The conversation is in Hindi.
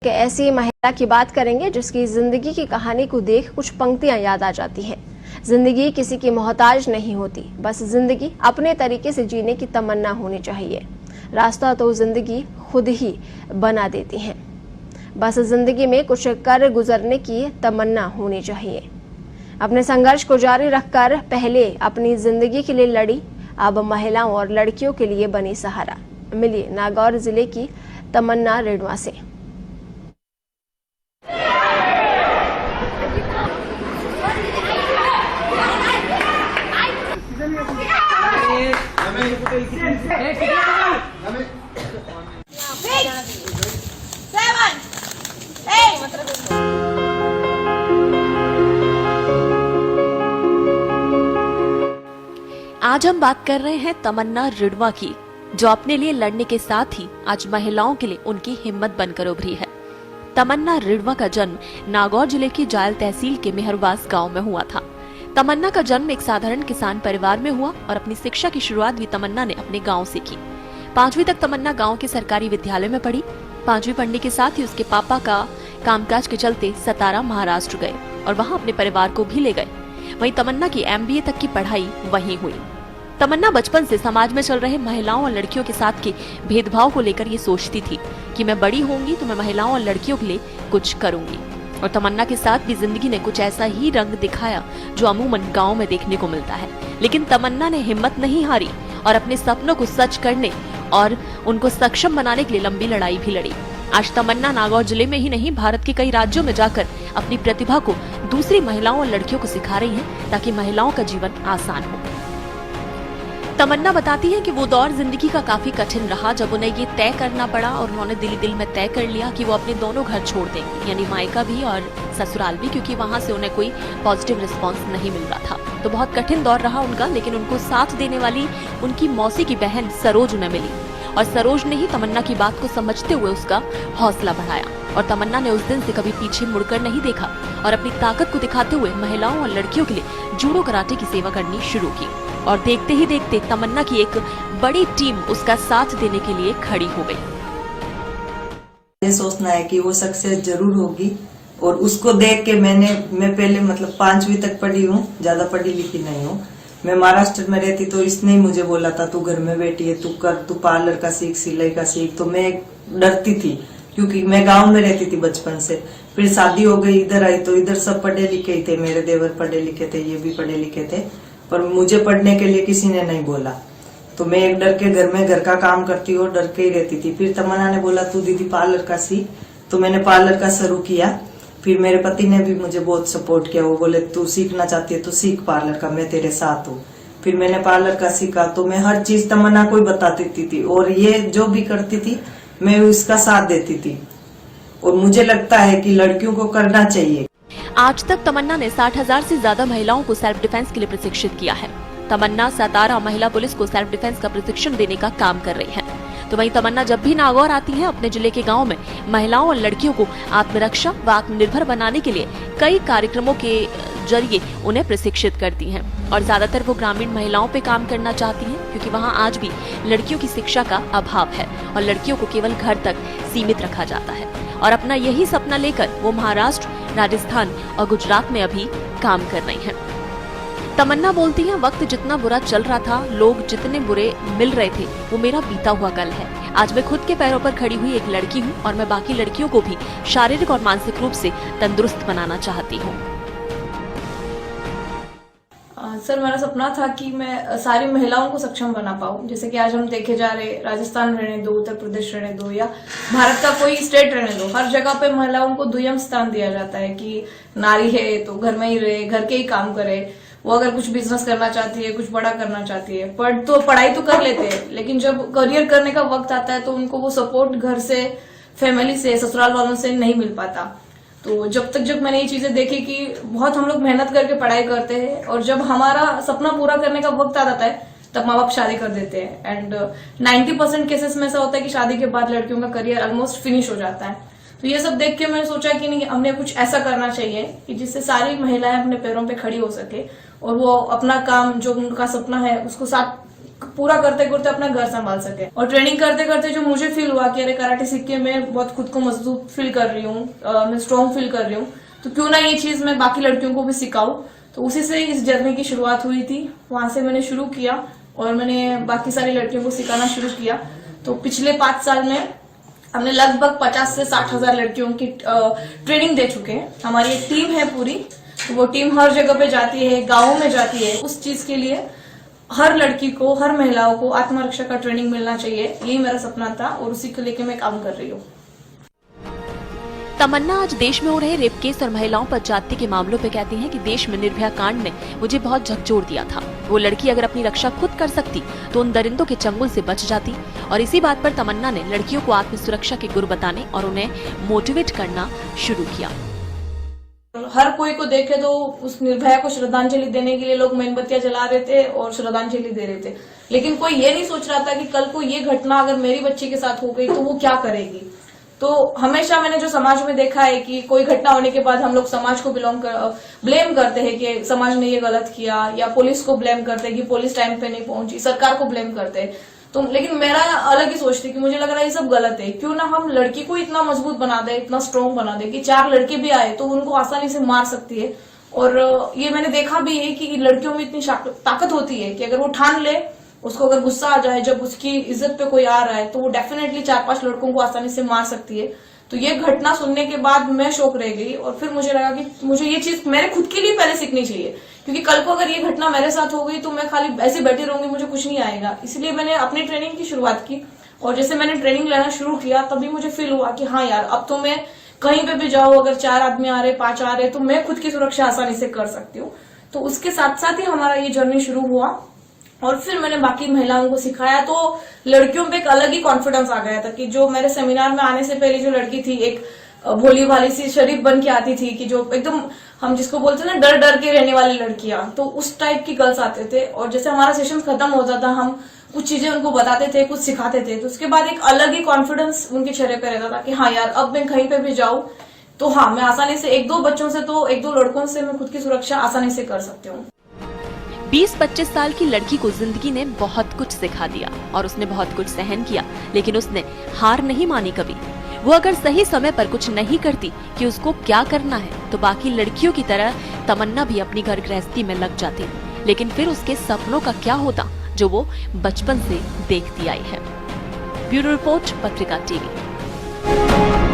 ऐसी महिला की बात करेंगे जिसकी जिंदगी की कहानी को देख कुछ पंक्तियां याद आ जाती हैं। जिंदगी किसी की मोहताज नहीं होती, बस जिंदगी अपने तरीके से जीने की तमन्ना होनी चाहिए। रास्ता तो जिंदगी खुद ही बना देती है, बस जिंदगी में कुछ कर गुजरने की तमन्ना होनी चाहिए। अपने संघर्ष को जारी रखकर पहले अपनी जिंदगी के लिए लड़ी, अब महिलाओं और लड़कियों के लिए बनी सहारा। मिलिए नागौर जिले की तमन्ना रेडवा से। आज हम बात कर रहे हैं तमन्ना रेडवा की, जो अपने लिए लड़ने के साथ ही आज महिलाओं के लिए उनकी हिम्मत बनकर उभरी है। तमन्ना रेडवा का जन्म नागौर जिले की जायल तहसील के मेहरवास गांव में हुआ था। तमन्ना का जन्म एक साधारण किसान परिवार में हुआ और अपनी शिक्षा की शुरुआत भी तमन्ना ने अपने गांव से की। 5वीं तक तमन्ना गांव के सरकारी विद्यालय में पढ़ी। 5वीं पढ़ने के साथ ही उसके पापा का कामकाज के चलते सतारा महाराष्ट्र गए और वहां अपने परिवार को भी ले गए। वहीं तमन्ना की MBA तक की पढ़ाई वहीं हुई। तमन्ना बचपन से समाज में चल रहे महिलाओं और लड़कियों के साथ के भेदभाव को लेकर ये सोचती थी कि मैं बड़ी होंगी तो मैं महिलाओं और लड़कियों के लिए कुछ करूंगी। और तमन्ना के साथ भी जिंदगी ने कुछ ऐसा ही रंग दिखाया जो अमूमन गांव में देखने को मिलता है। लेकिन तमन्ना ने हिम्मत नहीं हारी और अपने सपनों को सच करने और उनको सक्षम बनाने के लिए लंबी लड़ाई भी लड़ी। आज तमन्ना नागौर जिले में ही नहीं, भारत के कई राज्यों में जाकर अपनी प्रतिभा को दूसरी महिलाओं और लड़कियों को सिखा रही हैं ताकि महिलाओं का जीवन आसान हो। तमन्ना बताती है कि वो दौर जिंदगी का काफी कठिन रहा जब उन्हें ये तय करना पड़ा और उन्होंने दिल में तय कर लिया कि वो अपने दोनों घर छोड़ देंगे, यानी मायका भी और ससुराल भी, क्योंकि वहां से उन्हें कोई पॉजिटिव रिस्पांस नहीं मिल रहा था। तो बहुत कठिन दौर रहा उनका, लेकिन उनको साथ देने वाली उनकी मौसी की बहन सरोज उन्हें मिली और सरोज ने ही तमन्ना की बात को समझते हुए उसका हौसला बढ़ाया। और तमन्ना ने उस दिन से कभी पीछे मुड़कर नहीं देखा और अपनी ताकत को दिखाते हुए महिलाओं और लड़कियों के लिए जूडो कराटे की सेवा करनी शुरू की। और देखते ही देखते तमन्ना की एक बड़ी टीम उसका साथ देने के लिए खड़ी हो गई। ये सोचना है कि वो सक्सेस जरूर होगी और उसको देख के मैं पहले 5वीं तक पढ़ी हूँ, ज्यादा पढ़ी लिखी नहीं हूँ। मैं महाराष्ट्र में रहती तो इसने ही मुझे बोला था तू घर में बैठी है, तू कर, तू पार्लर का सीख, सिलाई का सीख। तो मैं डरती थी क्योंकि मैं गांव में रहती थी बचपन से। फिर शादी हो गई, इधर आई तो इधर सब पढ़े लिखे ही थे, मेरे देवर पढ़े लिखे थे, ये भी पढ़े लिखे थे, पर मुझे पढ़ने के लिए किसी ने नहीं बोला। तो मैं एक डर के घर का काम करती और डर के ही रहती थी। फिर तमन्ना ने बोला तू दीदी पार्लर का सीख, तो मैंने पार्लर का शुरू किया। फिर मेरे पति ने भी मुझे बहुत सपोर्ट किया, वो बोले तू सीखना चाहती है तो सीख पार्लर का, मैं तेरे साथ हूँ। फिर मैंने पार्लर का सीखा तो मैं हर चीज तमन्ना को ही बता देती थी और ये जो भी करती थी मैं उसका साथ देती थी। और मुझे लगता है कि लड़कियों को करना चाहिए। आज तक तमन्ना ने 60,000 से ज्यादा महिलाओं को सेल्फ डिफेंस के लिए प्रशिक्षित किया है। तमन्ना सतारा महिला पुलिस को सेल्फ डिफेंस का प्रशिक्षण देने का काम कर रही है। तो वहीं तमन्ना जब भी नागौर आती है, अपने जिले के गांव में महिलाओं और लड़कियों को आत्मरक्षा व आत्मनिर्भर बनाने के लिए कई कार्यक्रमों के जरिए उन्हें प्रशिक्षित करती हैं। और ज्यादातर वो ग्रामीण महिलाओं पे काम करना चाहती हैं, क्योंकि वहां आज भी लड़कियों की शिक्षा का अभाव है और लड़कियों को केवल घर तक सीमित रखा जाता है। और अपना यही सपना लेकर वो महाराष्ट्र, राजस्थान और गुजरात में अभी काम कर रही हैं। तमन्ना बोलती है, वक्त जितना बुरा चल रहा था, लोग जितने बुरे मिल रहे थे, वो मेरा बीता हुआ कल है। आज मैं खुद के पैरों पर खड़ी हुई एक लड़की हूँ और मैं बाकी लड़कियों को भी शारीरिक और मानसिक रूप से तंदुरुस्त बनाना चाहती हूँ। सर, मेरा सपना था कि मैं सारी महिलाओं को सक्षम बना पाऊँ। जैसे कि आज हम देखे जा रहे, राजस्थान रहने दो, उत्तर प्रदेश रहने दो या भारत का कोई स्टेट रहने दो, हर जगह पे महिलाओं को दुय्यम स्थान दिया जाता है कि नारी है तो घर में ही रहे, घर के ही काम करे। वो अगर कुछ बिजनेस करना चाहती है, कुछ बड़ा करना चाहती है, पढ़ाई तो कर लेते हैं, लेकिन जब करियर करने का वक्त आता है तो उनको वो सपोर्ट घर से, फैमिली से, ससुराल वालों से नहीं मिल पाता। तो जब मैंने ये चीजें देखी कि बहुत हम लोग मेहनत करके पढ़ाई करते हैं और जब हमारा सपना पूरा करने का वक्त आ जाता है तब माँ बाप शादी कर देते हैं। एंड 90% केसेस में ऐसा होता है कि शादी के बाद लड़कियों का करियर ऑलमोस्ट फिनिश हो जाता है। तो ये सब देख के मैंने सोचा कि नहीं, हमने कुछ ऐसा करना चाहिए कि जिससे सारी महिलाएं अपने पैरों पे खड़ी हो सके और वो अपना काम, जो उनका सपना है, उसको साथ पूरा करते करते अपना घर संभाल सके। और ट्रेनिंग करते करते जो मुझे फील हुआ कि अरे कराटे सीख के मैं बहुत खुद को मजबूत फील कर रही हूँ, मैं स्ट्रांग फील कर रही हूँ, तो क्यों ना ये चीज मैं बाकी लड़कियों को भी सिखाऊं। तो उसी से इस जर्नी की शुरुआत हुई थी, वहां से मैंने शुरू किया और मैंने बाकी सारी लड़कियों को सिखाना शुरू किया। तो पिछले 5 साल में हमने लगभग 50 से 60 हजार लड़कियों की ट्रेनिंग दे चुके हैं। हमारी एक टीम है पूरी, तो वो टीम हर जगह पे जाती है, गाँवों में जाती है। उस चीज के लिए हर लड़की को, हर महिलाओं को आत्मरक्षा का ट्रेनिंग मिलना चाहिए, यही मेरा सपना था और उसी को लेकर मैं काम कर रही हूँ। तमन्ना आज देश में हो रहे रेप केस और महिलाओं पर जाति के मामलों पे कहती हैं कि देश में निर्भया कांड ने मुझे बहुत झकझोर दिया था। वो लड़की अगर अपनी रक्षा खुद कर सकती तो उन दरिंदों के चंगुल से बच जाती। और इसी बात पर तमन्ना ने लड़कियों को आत्म सुरक्षा के गुर बताने और उन्हें मोटिवेट करना शुरू किया। हर कोई को देखे तो उस निर्भया को श्रद्धांजलि देने के लिए लोग मोमबत्तियां जला रहे थे और श्रद्धांजलि दे रहे थे, लेकिन कोई ये नहीं सोच रहा था कि कल को ये घटना अगर मेरी बच्ची के साथ हो गई तो वो क्या करेगी। तो हमेशा मैंने जो समाज में देखा है कि कोई घटना होने के बाद हम लोग समाज को ब्लेम करते हैं कि समाज ने ये गलत किया, या पुलिस को ब्लेम करते हैं कि पुलिस टाइम पे नहीं पहुंची, सरकार को ब्लेम करते हैं। तो लेकिन मेरा अलग ही सोच थी कि मुझे लग रहा है ये सब गलत है। क्यों ना हम लड़की को इतना मजबूत बना दे, इतना स्ट्रांग बना दे कि 4 लड़के भी आए तो उनको आसानी से मार सकती है। और ये मैंने देखा भी है कि लड़कियों में इतनी ताकत होती है कि अगर वो ठान ले, उसको अगर गुस्सा आ जाए, जब उसकी इज्जत पे कोई आ रहा है, तो वो डेफिनेटली 4-5 लड़कों को आसानी से मार सकती है। तो ये घटना सुनने के बाद मैं शौक रह गई और फिर मुझे लगा कि मुझे ये चीज मेरे खुद के लिए पहले सीखनी चाहिए, क्योंकि कल को अगर ये घटना मेरे साथ हो गई तो मैं खाली ऐसे बैठी रहूंगी, मुझे कुछ नहीं आएगा। इसलिए मैंने अपनी ट्रेनिंग की शुरुआत की और जैसे मैंने ट्रेनिंग लेना शुरू किया तभी मुझे फील हुआ कि हाँ यार, अब तो मैं कहीं पे भी जाऊं, अगर 4 आदमी आ रहे, 5 आ रहे, तो मैं खुद की सुरक्षा आसानी से कर सकती हूँ। तो उसके साथ साथ ही हमारा ये जर्नी शुरू हुआ और फिर मैंने बाकी महिलाओं को सिखाया, तो लड़कियों पे एक अलग ही कॉन्फिडेंस आ गया था कि जो मेरे सेमिनार में आने से पहले जो लड़की थी, एक भोली भाली सी शरीफ बन के आती थी कि जो एकदम हम जिसको बोलते हैं ना डर डर के रहने वाली लड़कियां, तो उस टाइप की गर्ल्स आते थे। और जैसे हमारा सेशन खत्म होता था, हम कुछ चीजें उनको बताते थे, कुछ सिखाते थे, तो उसके बाद एक अलग ही कॉन्फिडेंस उनके चेहरे पे रहता था कि हाँ यार, अब मैं कहीं पे भी जाऊं तो हाँ, मैं आसानी से 1-2 बच्चों से, तो 1-2 लड़कों से मैं खुद की सुरक्षा आसानी से कर सकती हूँ। 20-25 साल की लड़की को जिंदगी ने बहुत कुछ सिखा दिया और उसने बहुत कुछ सहन किया, लेकिन उसने हार नहीं मानी कभी। वो अगर सही समय पर कुछ नहीं करती कि उसको क्या करना है, तो बाकी लड़कियों की तरह तमन्ना भी अपनी घर गृहस्थी में लग जाती, लेकिन फिर उसके सपनों का क्या होता जो वो बचपन से देखती आई है। ब्यूरो रिपोर्ट, पत्रिका टीवी।